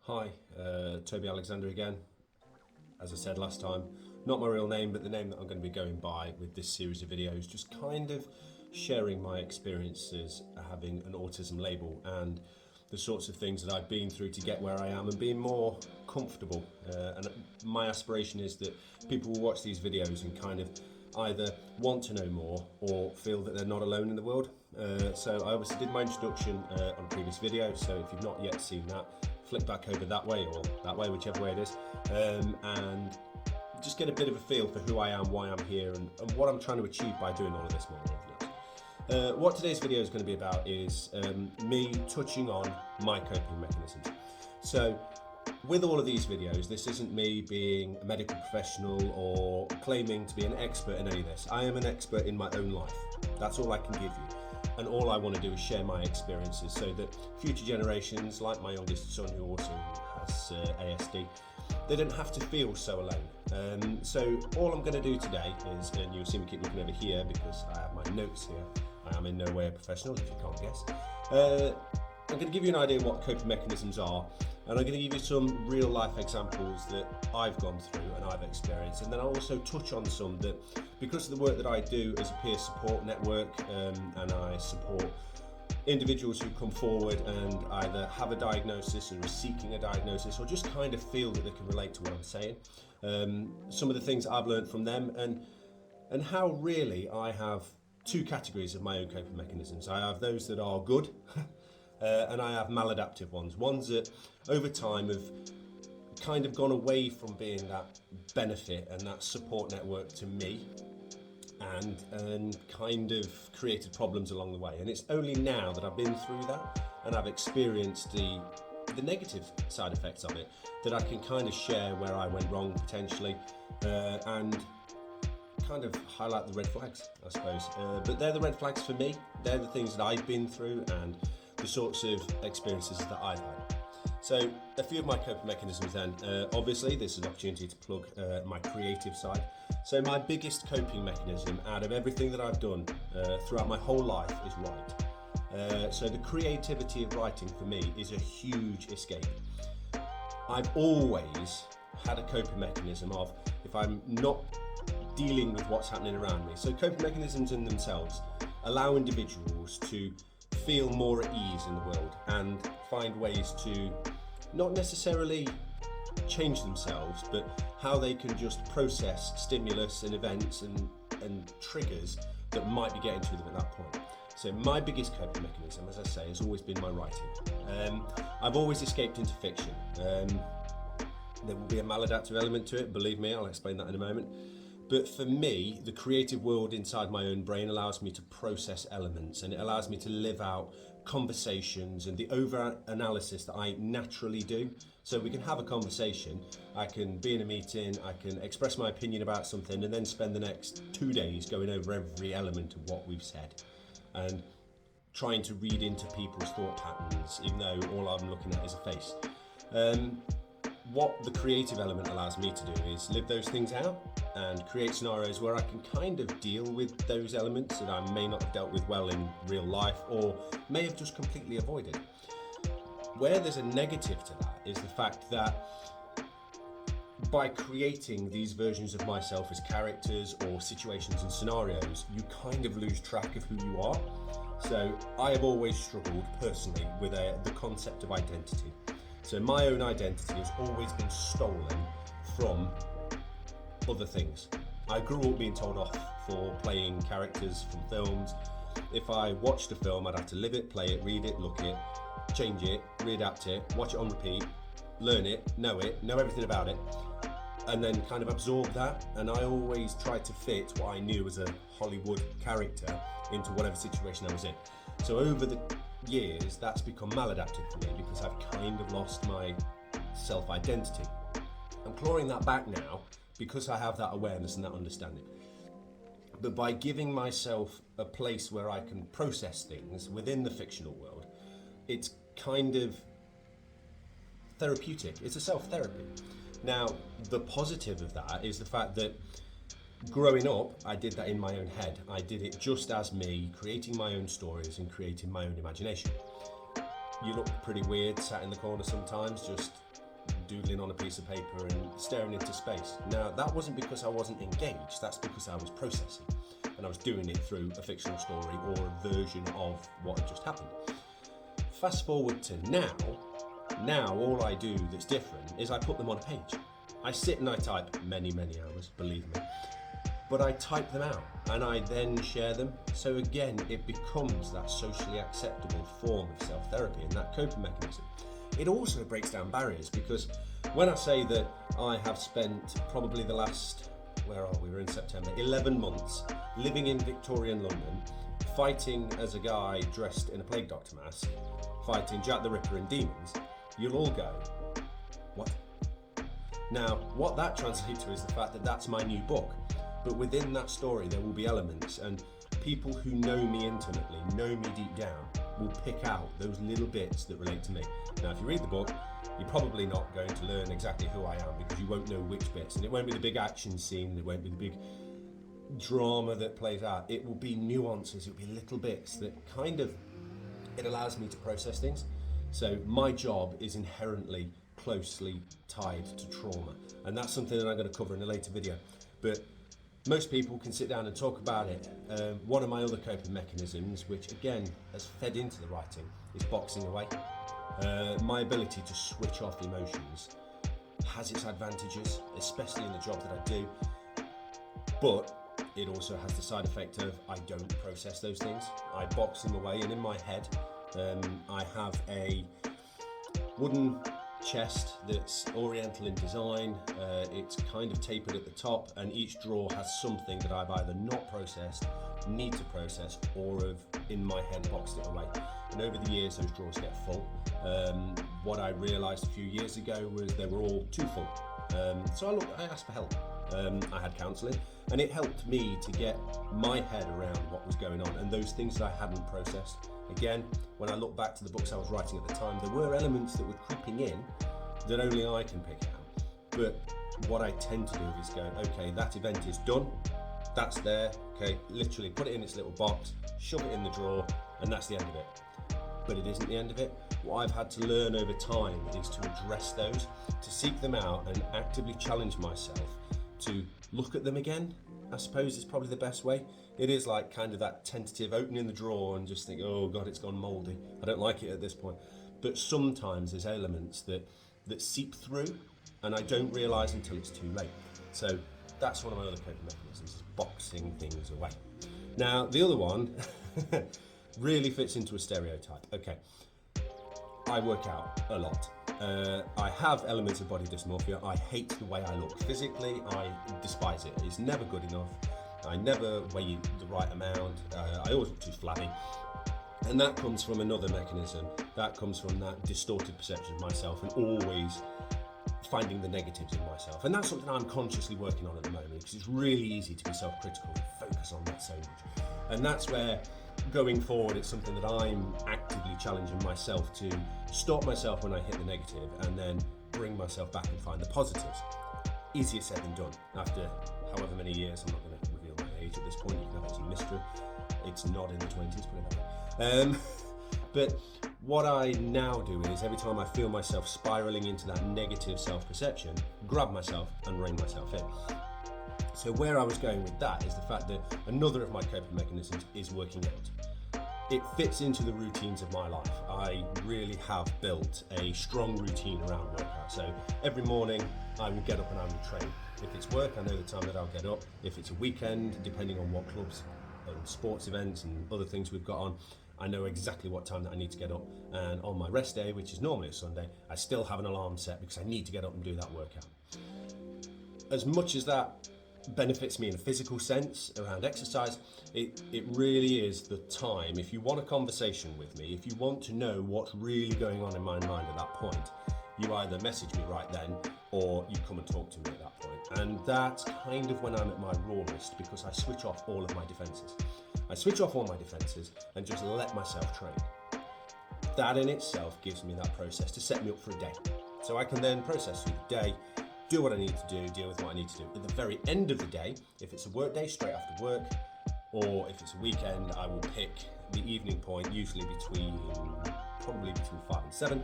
Hi, Toby Alexander again. As I said last time, not my real name, but the name that I'm going to be going by with this series of videos, just kind of sharing my experiences having an autism label and the sorts of things that I've been through to get where I am and being more comfortable. And my aspiration is that people will watch these videos and kind of either want to know more or feel that they're not alone in the world. So I obviously did my introduction on a previous video, so if you've not yet seen that, flick back over that way or that way, whichever way it is, and just get a bit of a feel for who I am, why I'm here, and what I'm trying to achieve by doing all of this more than anything else. What today's video is going to be about is me touching on my coping mechanisms. So with all of these videos, this isn't me being a medical professional or claiming to be an expert in any of this. I am an expert in my own life. That's all I can give you. And all I want to do is share my experiences so that future generations, like my youngest son who also has ASD, they don't have to feel so alone. So all I'm going to do today is, and you'll see me keep looking over here because I have my notes here. I am in no way a professional, if you can't guess. I'm going to give you an idea of what coping mechanisms are, and I'm going to give you some real life examples that I've gone through and I've experienced, and then I'll also touch on some that, because of the work that I do as a peer support network, and I support individuals who come forward and either have a diagnosis or are seeking a diagnosis or just kind of feel that they can relate to what I'm saying. Some of the things I've learned from them and how really I have two categories of my own coping mechanisms. I have those that are good and I have maladaptive ones that over time have kind of gone away from being that benefit and that support network to me and kind of created problems along the way. And it's only now that I've been through that and I've experienced the negative side effects of it that I can kind of share where I went wrong potentially and kind of highlight the red flags, I suppose. But they're the red flags for me. They're the things that I've been through and the sorts of experiences that I've had. So a few of my coping mechanisms then. Obviously this is an opportunity to plug my creative side. So my biggest coping mechanism out of everything that I've done throughout my whole life is write. So the creativity of writing for me is a huge escape. I've always had a coping mechanism of if I'm not dealing with what's happening around me. So coping mechanisms in themselves allow individuals to feel more at ease in the world and find ways to not necessarily change themselves, but how they can just process stimulus and events and triggers that might be getting to them at that point. So my biggest coping mechanism, as I say, has always been my writing. I've always escaped into fiction. There will be a maladaptive element to it, believe me, I'll explain that in a moment. But for me, the creative world inside my own brain allows me to process elements and it allows me to live out conversations and the over-analysis that I naturally do. So we can have a conversation, I can be in a meeting, I can express my opinion about something and then spend the next 2 days going over every element of what we've said and trying to read into people's thought patterns, even though all I'm looking at is a face. What the creative element allows me to do is live those things out and create scenarios where I can kind of deal with those elements that I may not have dealt with well in real life or may have just completely avoided. Where there's a negative to that is the fact that by creating these versions of myself as characters or situations and scenarios, you kind of lose track of who you are. So I have always struggled personally with the concept of identity. So my own identity has always been stolen from other things. I grew up being told off for playing characters from films. If I watched a film, I'd have to live it, play it, read it, look it, change it, readapt it, watch it on repeat, learn it, know everything about it, and then kind of absorb that. And I always tried to fit what I knew as a Hollywood character into whatever situation I was in. So over the years, that's become maladaptive for me because I've kind of lost my self-identity. I'm clawing that back now because I have that awareness and that understanding. But by giving myself a place where I can process things within the fictional world, it's kind of therapeutic. It's a self-therapy. Now, the positive of that is the fact that growing up, I did that in my own head. I did it just as me, creating my own stories and creating my own imagination. You look pretty weird sat in the corner sometimes, just doodling on a piece of paper and staring into space. Now, that wasn't because I wasn't engaged, that's because I was processing. And I was doing it through a fictional story or a version of what had just happened. Fast forward to now all I do that's different is I put them on a page. I sit and I type many hours, believe me. But I type them out and I then share them. So again, it becomes that socially acceptable form of self-therapy and that coping mechanism. It also breaks down barriers, because when I say that I have spent probably the last, we're in September, 11 months living in Victorian London, fighting as a guy dressed in a plague doctor mask, fighting Jack the Ripper and demons, you'll all go, what? Now, what that translates to is the fact that that's my new book. But within that story, there will be elements, and people who know me intimately, know me deep down, will pick out those little bits that relate to me. Now, if you read the book, you're probably not going to learn exactly who I am, because you won't know which bits, and it won't be the big action scene, it won't be the big drama that plays out. It will be nuances, it will be little bits that kind of, it allows me to process things. So my job is inherently closely tied to trauma, and that's something that I'm going to cover in a later video. But most people can sit down and talk about it. One of my other coping mechanisms, which again has fed into the writing, is boxing away. My ability to switch off emotions has its advantages, especially in the job that I do, but it also has the side effect of I don't process those things. I box them away, and in my head I have a wooden chest that's oriental in design. It's kind of tapered at the top, and each drawer has something that I've either not processed, need to process, or have in my head boxed it away. And over the years those drawers get full. What I realised a few years ago was they were all too full. So I asked for help. I had counselling, and it helped me to get my head around what was going on and those things that I hadn't processed. Again, when I look back to the books I was writing at the time, there were elements that were creeping in that only I can pick out. But what I tend to do is go, okay, that event is done, that's there, okay, literally put it in its little box, shove it in the drawer, and that's the end of it. But it isn't the end of it. What I've had to learn over time is to address those, to seek them out and actively challenge myself to look at them again, I suppose is probably the best way. It is like kind of that tentative opening the drawer and just think, oh God, it's gone mouldy. I don't like it at this point. But sometimes there's elements that seep through and I don't realise until it's too late. So that's one of my other coping mechanisms, is boxing things away. Now, the other one really fits into a stereotype. Okay, I work out a lot. I have elements of body dysmorphia. I hate the way I look physically. I despise it. It's never good enough. I never weigh the right amount. I always look too flabby. And that comes from another mechanism. That comes from that distorted perception of myself and always finding the negatives in myself. And that's something I'm consciously working on at the moment, because it's really easy to be self-critical and focus on that so much. And that's where, going forward, it's something that I'm actively challenging myself to stop myself when I hit the negative and then bring myself back and find the positives. Easier said than done. After however many years, I'm not going to reveal my age at this point, you can have it as a mystery. It's not in the 20s, put it that way. But what I now do is, every time I feel myself spiraling into that negative self-perception, grab myself and rein myself in. So where I was going with that is the fact that another of my coping mechanisms is working out. It fits into the routines of my life. I really have built a strong routine around workout. So every morning I will get up and I will train. If it's work, I know the time that I'll get up. If it's a weekend, depending on what clubs and sports events and other things we've got on, I know exactly what time that I need to get up. And on my rest day, which is normally a Sunday, I still have an alarm set because I need to get up and do that workout. As much as that benefits me in a physical sense around exercise, it really is the time. If you want a conversation with me, if you want to know what's really going on in my mind at that point, you either message me right then or you come and talk to me at that point. And that's kind of when I'm at my rawest, because I switch off all of my defences. I switch off all my defences and just let myself train. That in itself gives me that process to set me up for a day. So I can then process through the day, do what I need to do, deal with what I need to do. At the very end of the day, if it's a work day, straight after work, or if it's a weekend, I will pick the evening point, usually between probably between 5 and 7,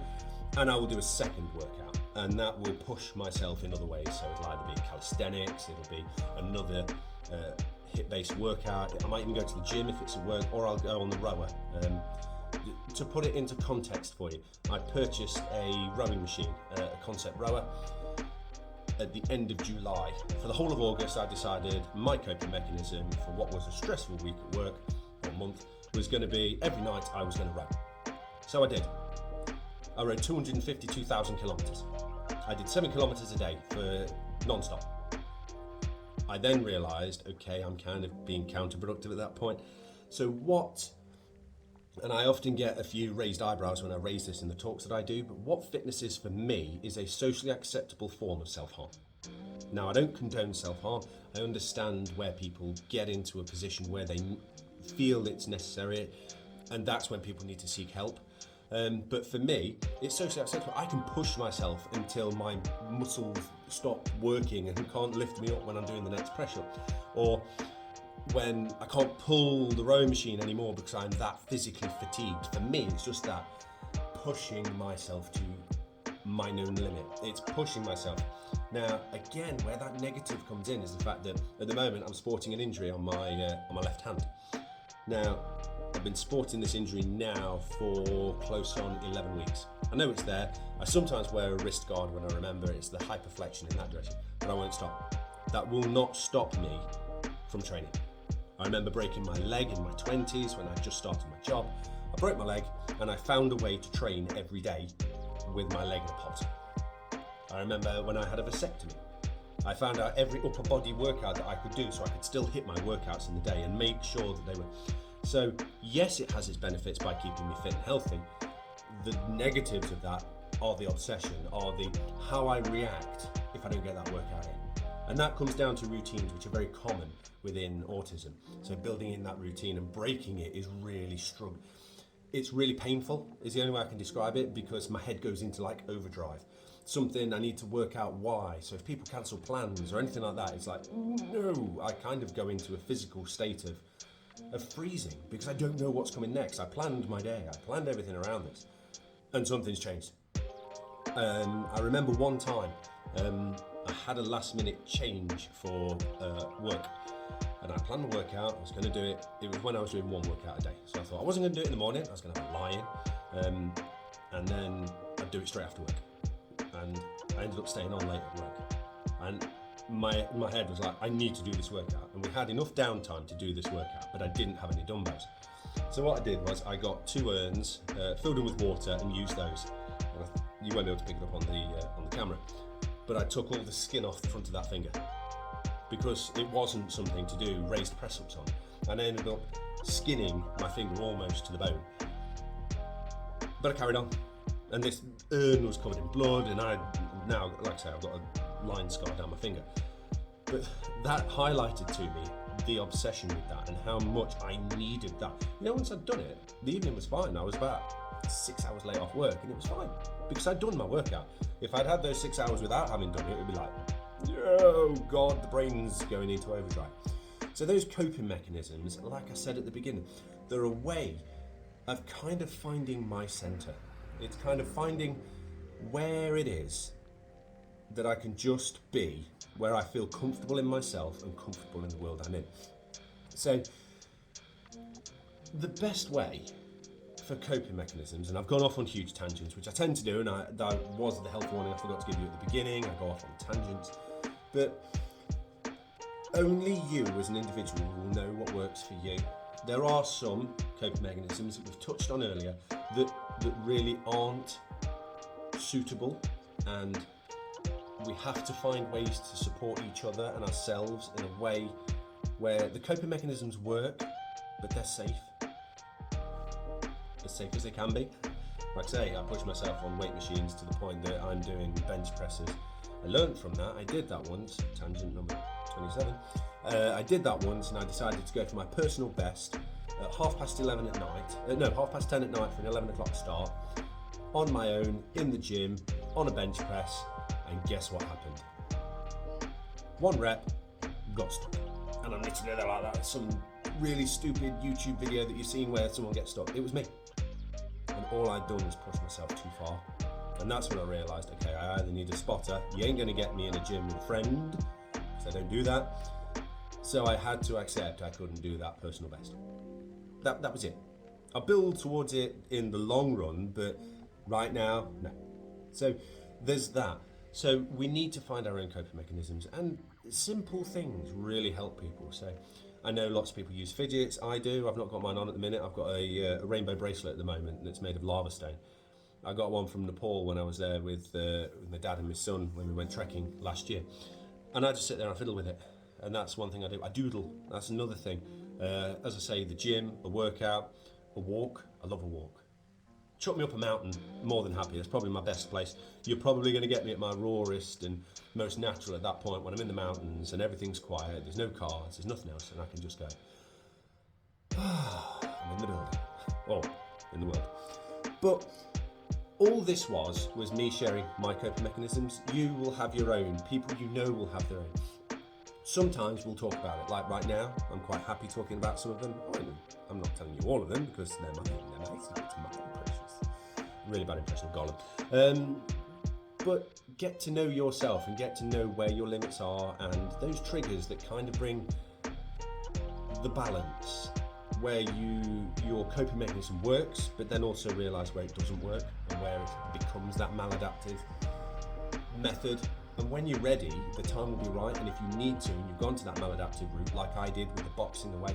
and I will do a second workout, and that will push myself in other ways. So it'll either be calisthenics, it'll be another hip-based workout. I might even go to the gym if it's at work, or I'll go on the rower. To put it into context for you, I purchased a rowing machine, a concept rower, at the end of July. For the whole of August, I decided my coping mechanism for what was a stressful week at work, or month, was going to be every night I was going to row. So I did. I rowed 252,000 kilometres. I did 7 kilometres a day for non-stop. I then realised, okay, I'm kind of being counterproductive at that point. So what, and I often get a few raised eyebrows when I raise this in the talks that I do, but what fitness is for me is a socially acceptable form of self-harm. Now, I don't condone self-harm. I understand where people get into a position where they feel it's necessary, and that's when people need to seek help. But for me, it's socially acceptable. I can push myself until my muscles stop working and can't lift me up when I'm doing the next press up, or when I can't pull the rowing machine anymore because I'm that physically fatigued. For me, it's just that pushing myself to my known limit. It's pushing myself. Now, again, where that negative comes in is the fact that at the moment I'm sporting an injury on my left hand. Now, I've been sporting this injury now for close on 11 weeks. I know it's there. I sometimes wear a wrist guard when I remember it's the hyperflexion in that direction, but I won't stop. That will not stop me from training. I remember breaking my leg in my 20s when I just started my job. I broke my leg and I found a way to train every day with my leg in a pot. I remember when I had a vasectomy. I found out every upper body workout that I could do so I could still hit my workouts in the day and make sure that they were. So yes, it has its benefits by keeping me fit and healthy. The negatives of that are the obsession, are the how I react if I don't get that workout in. And that comes down to routines, which are very common within autism. So building in that routine and breaking it is really strong. It's really painful, is the only way I can describe it, because my head goes into like overdrive. Something I need to work out why. So if people cancel plans or anything like that, it's like, no, I kind of go into a physical state of freezing because I don't know what's coming next. I planned my day, I planned everything around this, and something's changed. I remember one time, I had a last minute change for work, and I planned the workout. I was going to do it. It was when I was doing one workout a day. So I thought I wasn't going to do it in the morning. I was going to have a lie-in, and then I'd do it straight after work. And I ended up staying on late at work. And my head was like, I need to do this workout. And we had enough downtime to do this workout, but I didn't have any dumbbells. So what I did was I got 2 urns, filled them with water, and used those. You won't be able to pick it up on the camera. But I took all the skin off the front of that finger because it wasn't something to do raised press-ups on. And I ended up skinning my finger almost to the bone. But I carried on. And this urn was covered in blood, and I now, like I say, I've got a line scar down my finger. But that highlighted to me the obsession with that and how much I needed that. You know, once I'd done it, the evening was fine. I was about 6 hours late off work, and it was fine because I'd done my workout. If I'd had those 6 hours without having done it, it would be like, oh God, the brain's going into overdrive. So those coping mechanisms, like I said at the beginning, they're a way of kind of finding my center. It's kind of finding where it is that I can just be, where I feel comfortable in myself and comfortable in the world I'm in. So the best way for coping mechanisms, and I've gone off on huge tangents, which I tend to do, and that was the health warning I forgot to give you at the beginning. I go off on tangents, but only you as an individual will know what works for you. There are some coping mechanisms that we've touched on earlier that really aren't suitable, and we have to find ways to support each other and ourselves in a way where the coping mechanisms work, but they're safe. As safe as they can be. Like I say, I push myself on weight machines to the point that I'm doing bench presses. I learned from that. I did that once, tangent number 27. I did that once, and I decided to go for my personal best at 11:30 at night. 10:30 at night for an 11 o'clock start, on my own, in the gym, on a bench press, and guess what happened? 1 rep, got stuck. And I'm literally there like that. Some really stupid YouTube video that you've seen where someone gets stuck. It was me. and all I'd done was push myself too far. And that's when I realised, okay, I either need a spotter. You ain't going to get me in a gym with a friend, because I don't do that. So I had to accept I couldn't do that personal best. That was it. I'll build towards it in the long run, but right now, no. So there's that. So we need to find our own coping mechanisms, and simple things really help people. So I know lots of people use fidgets. I do. I've not got mine on at the minute. I've got a rainbow bracelet at the moment that's made of lava stone. I got one from Nepal when I was there with my dad and my son when we went trekking last year. And I just sit there and fiddle with it. And that's one thing I do. I doodle. That's another thing. As I say, the gym, a workout, a walk. I love a walk. Chuck me up a mountain, more than happy. That's probably my best place. You're probably going to get me at my rawest and most natural at that point when I'm in the mountains and everything's quiet, there's no cars, there's nothing else, and I can just go, I'm in the building, or in the world. But all this was me sharing my coping mechanisms. You will have your own. People you know will have their own. Sometimes we'll talk about it. Like right now, I'm quite happy talking about some of them. I'm not telling you all of them because they're my precious. Really bad impression of Gollum. But get to know yourself and get to know where your limits are and those triggers that kind of bring the balance, where your coping mechanism works, but then also realise where it doesn't work and where it becomes that maladaptive method. And when you're ready, the time will be right. And if you need to, and you've gone to that maladaptive route, like I did with the boxing away,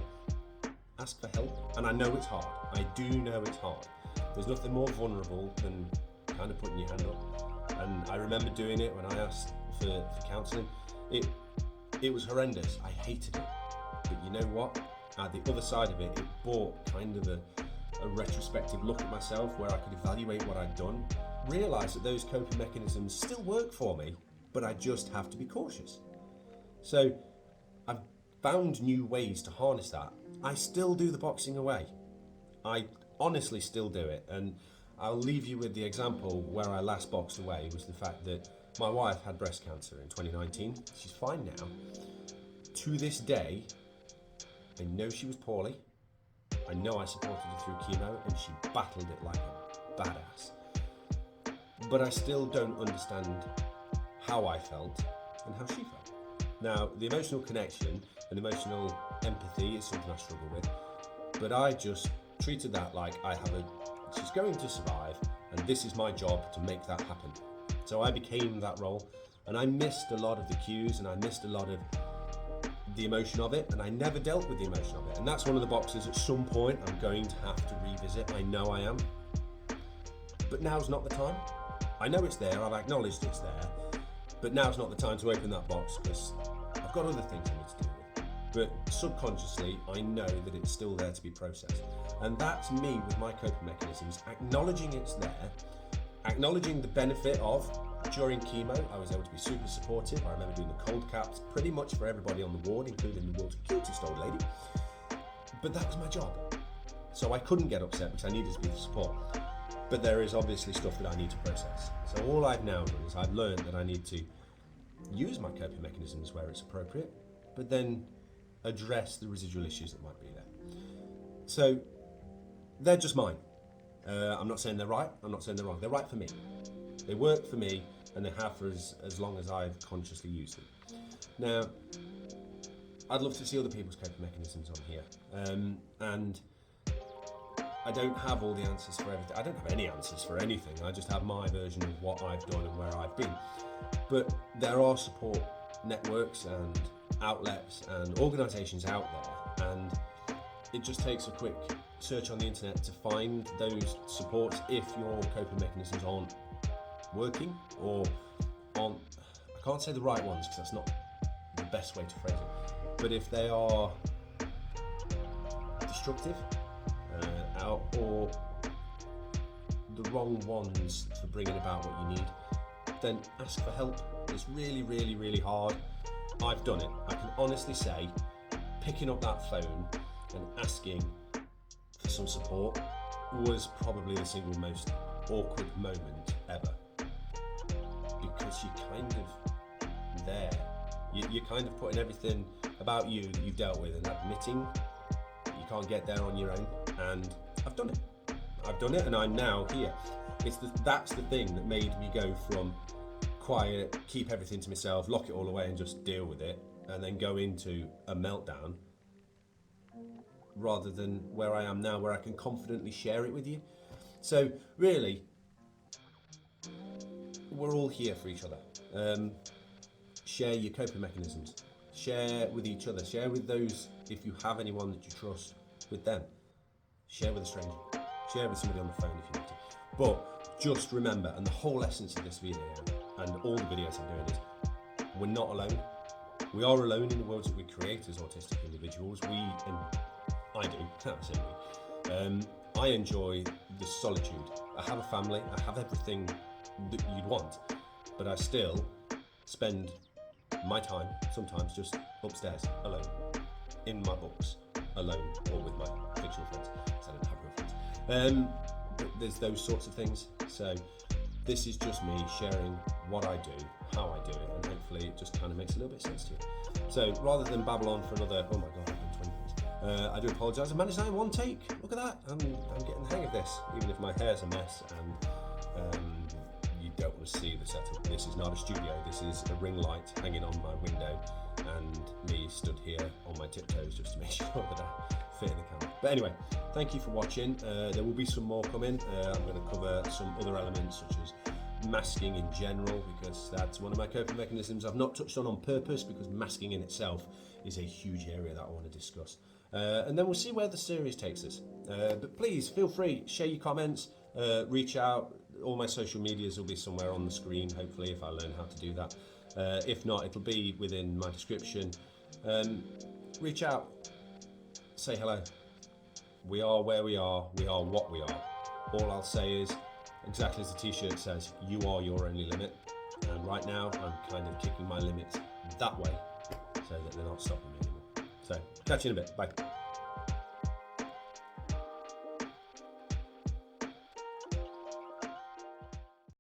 ask for help. And I know it's hard. I do know it's hard. There's nothing more vulnerable than kind of putting your hand up. And I remember doing it when I asked for counselling. It was horrendous. I hated it. But you know what? At the other side of it brought kind of a retrospective look at myself where I could evaluate what I'd done, realise that those coping mechanisms still work for me, but I just have to be cautious. So I've found new ways to harness that. I still do the boxing away. I honestly still do it, and I'll leave you with the example where I last boxed away was the fact that my wife had breast cancer in 2019. She's fine now. To this day, I know she was poorly. I know I supported her through chemo, and she battled it like a badass. But I still don't understand how I felt and how she felt. Now, the emotional connection and emotional empathy is something I struggle with, but I just treated that like she's going to survive, and this is my job to make that happen. So I became that role, and I missed a lot of the cues, and I missed a lot of the emotion of it, and I never dealt with the emotion of it. And that's one of the boxes at some point I'm going to have to revisit. I know I am. But now's not the time. I know it's there, I've acknowledged it's there, but now's not the time to open that box because I've got other things I need to deal with. But subconsciously, I know that it's still there to be processed. And that's me with my coping mechanisms, acknowledging it's there, acknowledging the benefit of, during chemo, I was able to be super supportive. I remember doing the cold caps pretty much for everybody on the ward, including the world's cutest old lady. But that was my job. So I couldn't get upset because I needed to be the support. But there is obviously stuff that I need to process. So all I've now done is I've learned that I need to use my coping mechanisms where it's appropriate, but then address the residual issues that might be there. So they're just mine. I'm not saying they're right, I'm not saying they're wrong. They're right for me. They work for me, and they have for as long as I've consciously used them. Now, I'd love to see other people's coping mechanisms on here. And I don't have all the answers for everything. I don't have any answers for anything. I just have my version of what I've done and where I've been. But there are support networks and outlets and organisations out there, and it just takes a quick search on the internet to find those supports if your coping mechanisms aren't working or aren't, I can't say the right ones because that's not the best way to phrase it, but if they are destructive or the wrong ones for bringing about what you need, then ask for help. It's really, really, really hard. I've done it. I can honestly say picking up that phone and asking for some support was probably the single most awkward moment ever, because you're kind of there. You're kind of putting everything about you that you've dealt with and admitting you can't get there on your own, and I've done it. I've done it and I'm now here. That's the thing that made me go from quiet, keep everything to myself, lock it all away and just deal with it, and then go into a meltdown, rather than where I am now, where I can confidently share it with you. So really, we're all here for each other. Share your coping mechanisms. Share with each other. Share with those, if you have anyone that you trust, with them. Share with a stranger. Share with somebody on the phone if you need to. But just remember, and the whole essence of this video and all the videos I'm doing is, we're not alone. We are alone in the worlds that we create as autistic individuals. And I do, can't say we. I enjoy the solitude. I have a family, I have everything that you'd want, but I still spend my time sometimes just upstairs, alone, in my books, alone, or with my fictional friends, because I don't have real friends. But there's those sorts of things. So this is just me sharing what I do, how I do it, and hopefully it just kind of makes a little bit of sense to you. So rather than babble on for another, oh my god, I've done 20 minutes, I do apologise. I managed that in one take. Look at that. I'm getting the hang of this, even if my hair's a mess and you don't want to see the setup. This is not a studio. This is a ring light hanging on my window and me stood here on my tiptoes just to make sure that I fit in the camera. But anyway, thank you for watching. There will be some more coming. I'm going to cover some other elements such as masking in general, because that's one of my coping mechanisms I've not touched on purpose, because masking in itself is a huge area that I want to discuss. And then we'll see where the series takes us. But please feel free, share your comments, reach out. All my social medias will be somewhere on the screen, hopefully, if I learn how to do that. If not, it'll be within my description. Reach out, say hello. We are where we are what we are. All I'll say is, exactly as the t-shirt says, you are your only limit. And right now, I'm kind of kicking my limits that way so that they're not stopping me anymore. So, catch you in a bit. Bye.